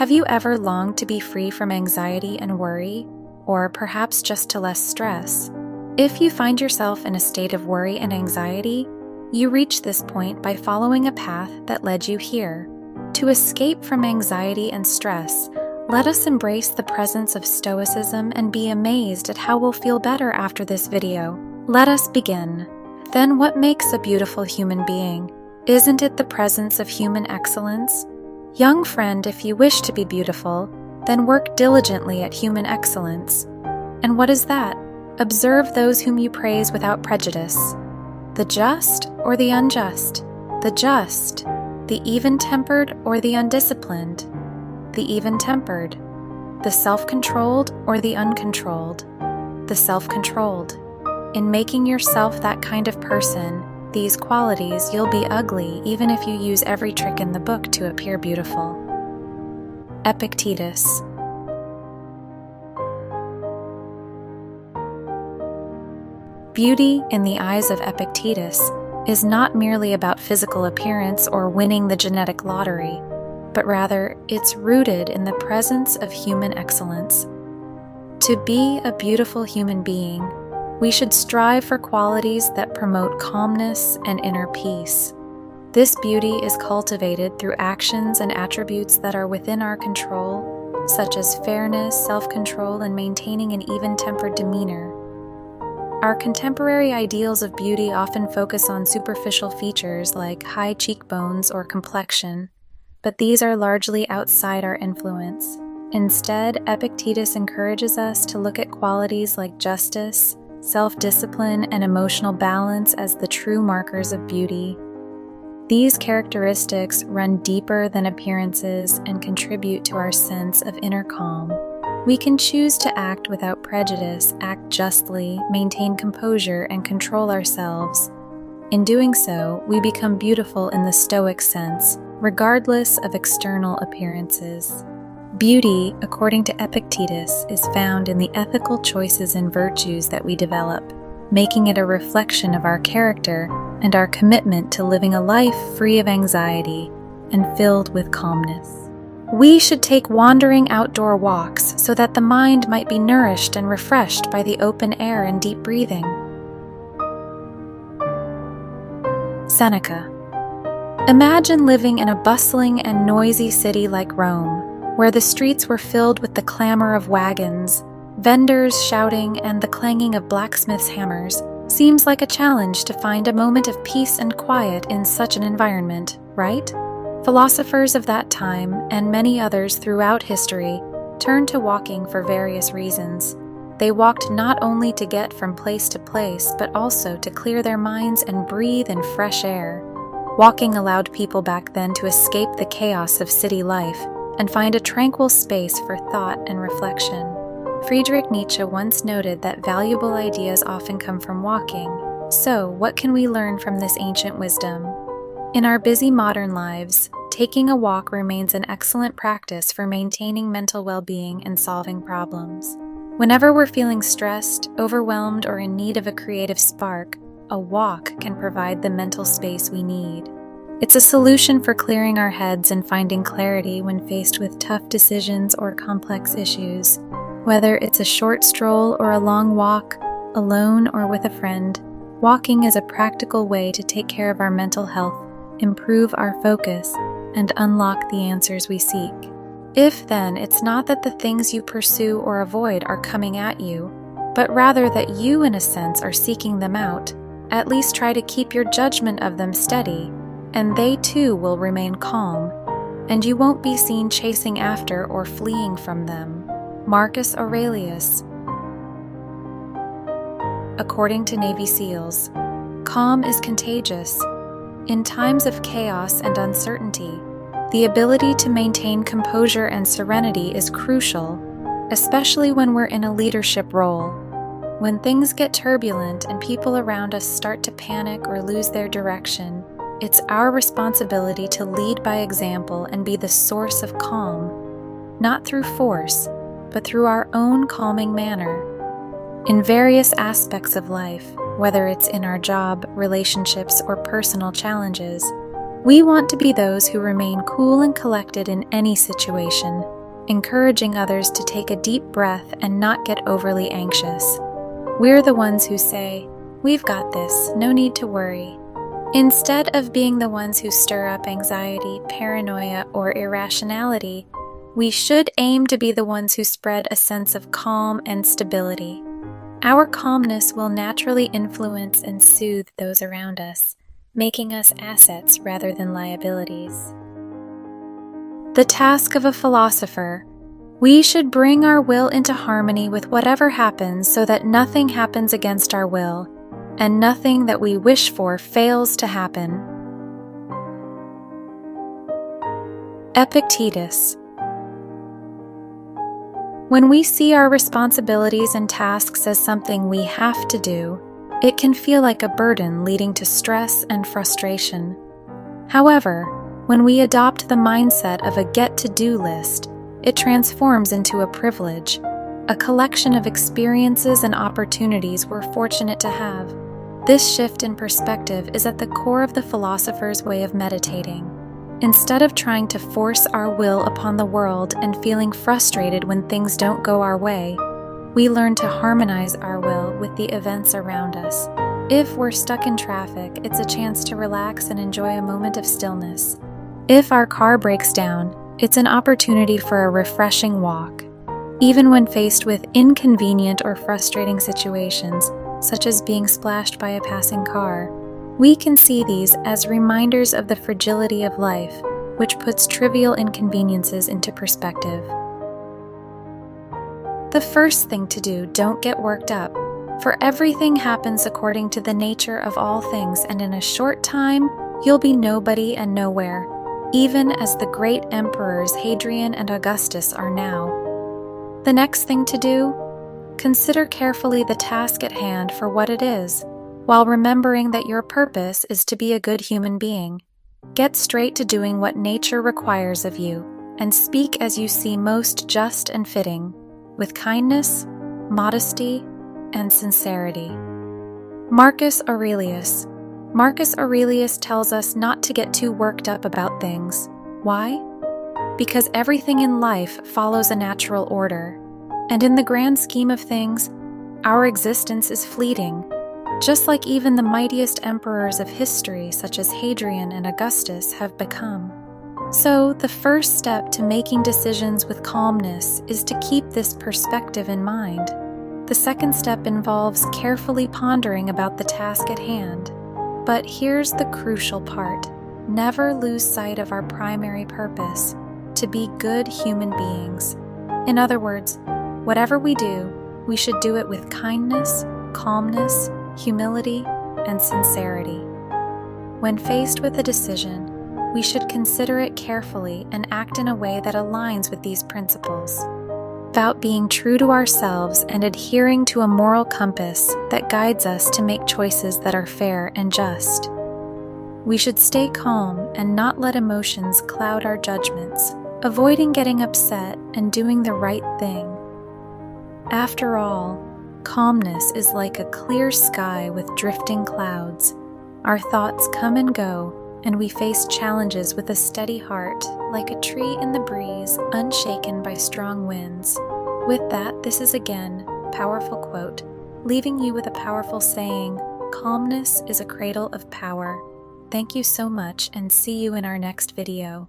Have you ever longed to be free from anxiety and worry, or perhaps just to less stress? If you find yourself in a state of worry and anxiety, you reach this point by following a path that led you here. To escape from anxiety and stress, let us embrace the presence of Stoicism and be amazed at how we'll feel better after this video. Let us begin. Then what makes a beautiful human being? Isn't it the presence of human excellence? Young friend, if you wish to be beautiful, then work diligently at human excellence. And what is that? Observe those whom you praise without prejudice. The just or the unjust? The just. The even-tempered or the undisciplined? The even-tempered. The self-controlled or the uncontrolled? The self-controlled. In making yourself that kind of person, these qualities, you'll be ugly even if you use every trick in the book to appear beautiful. Epictetus. Beauty, in the eyes of Epictetus, is not merely about physical appearance or winning the genetic lottery, but rather it's rooted in the presence of human excellence. To be a beautiful human being, we should strive for qualities that promote calmness and inner peace. This beauty is cultivated through actions and attributes that are within our control, such as fairness, self-control, and maintaining an even-tempered demeanor. Our contemporary ideals of beauty often focus on superficial features like high cheekbones or complexion, but these are largely outside our influence. Instead, Epictetus encourages us to look at qualities like justice, self-discipline, and emotional balance as the true markers of beauty. These characteristics run deeper than appearances and contribute to our sense of inner calm. We can choose to act without prejudice, act justly, maintain composure, and control ourselves. In doing so, we become beautiful in the Stoic sense, regardless of external appearances. Beauty, according to Epictetus, is found in the ethical choices and virtues that we develop, making it a reflection of our character and our commitment to living a life free of anxiety and filled with calmness. We should take wandering outdoor walks so that the mind might be nourished and refreshed by the open air and deep breathing. Seneca. Imagine living in a bustling and noisy city like Rome, where the streets were filled with the clamor of wagons, vendors shouting, and the clanging of blacksmiths' hammers. Seems like a challenge to find a moment of peace and quiet in such an environment, right? Philosophers of that time, and many others throughout history, turned to walking for various reasons. They walked not only to get from place to place, but also to clear their minds and breathe in fresh air. Walking allowed people back then to escape the chaos of city life and find a tranquil space for thought and reflection. Friedrich Nietzsche once noted that valuable ideas often come from walking. So, what can we learn from this ancient wisdom? In our busy modern lives, taking a walk remains an excellent practice for maintaining mental well-being and solving problems. Whenever we're feeling stressed, overwhelmed, or in need of a creative spark, a walk can provide the mental space we need. It's a solution for clearing our heads and finding clarity when faced with tough decisions or complex issues. Whether it's a short stroll or a long walk, alone or with a friend, walking is a practical way to take care of our mental health, improve our focus, and unlock the answers we seek. If then it's not that the things you pursue or avoid are coming at you, but rather that you, in a sense, are seeking them out, at least try to keep your judgment of them steady, and they too will remain calm, and you won't be seen chasing after or fleeing from them. Marcus Aurelius. According to Navy SEALs, calm is contagious. In times of chaos and uncertainty, the ability to maintain composure and serenity is crucial, especially when we're in a leadership role. When things get turbulent and people around us start to panic or lose their direction, it's our responsibility to lead by example and be the source of calm, not through force, but through our own calming manner. In various aspects of life, whether it's in our job, relationships, or personal challenges, We want to be those who remain cool and collected in any situation, encouraging others to take a deep breath and not get overly anxious. We're the ones who say, "We've got this, no need to worry," instead of being the ones who stir up anxiety, paranoia, or irrationality. We should aim to be the ones who spread a sense of calm and stability. Our calmness will naturally influence and soothe those around us, making us assets rather than liabilities. The task of a philosopher: we should bring our will into harmony with whatever happens so that nothing happens against our will, and nothing that we wish for fails to happen. Epictetus. When we see our responsibilities and tasks as something we have to do, it can feel like a burden leading to stress and frustration. However, when we adopt the mindset of a get-to-do list, it transforms into a privilege, a collection of experiences and opportunities we're fortunate to have. This shift in perspective is at the core of the philosopher's way of meditating. Instead of trying to force our will upon the world and feeling frustrated when things don't go our way, we learn to harmonize our will with the events around us. If we're stuck in traffic, it's a chance to relax and enjoy a moment of stillness. If our car breaks down, it's an opportunity for a refreshing walk. Even when faced with inconvenient or frustrating situations, such as being splashed by a passing car, we can see these as reminders of the fragility of life, which puts trivial inconveniences into perspective. The first thing to do: don't get worked up, for everything happens according to the nature of all things, and in a short time, you'll be nobody and nowhere, even as the great emperors Hadrian and Augustus are now. The next thing to do: consider carefully the task at hand for what it is, while remembering that your purpose is to be a good human being. Get straight to doing what nature requires of you, and speak as you see most just and fitting, with kindness, modesty, and sincerity. Marcus Aurelius. Marcus Aurelius tells us not to get too worked up about things. Why? Because everything in life follows a natural order, and in the grand scheme of things, our existence is fleeting, just like even the mightiest emperors of history, such as Hadrian and Augustus, have become. So, the first step to making decisions with calmness is to keep this perspective in mind. The second step involves carefully pondering about the task at hand. But here's the crucial part: never lose sight of our primary purpose, to be good human beings. In other words, whatever we do, we should do it with kindness, calmness, humility, and sincerity. When faced with a decision, we should consider it carefully and act in a way that aligns with these principles. About being true to ourselves and adhering to a moral compass that guides us to make choices that are fair and just. We should stay calm and not let emotions cloud our judgments, avoiding getting upset and doing the right thing. After all, calmness is like a clear sky with drifting clouds. Our thoughts come and go, and we face challenges with a steady heart, like a tree in the breeze, unshaken by strong winds. With that, this is again a powerful quote, leaving you with a powerful saying: calmness is a cradle of power. Thank you so much, and see you in our next video.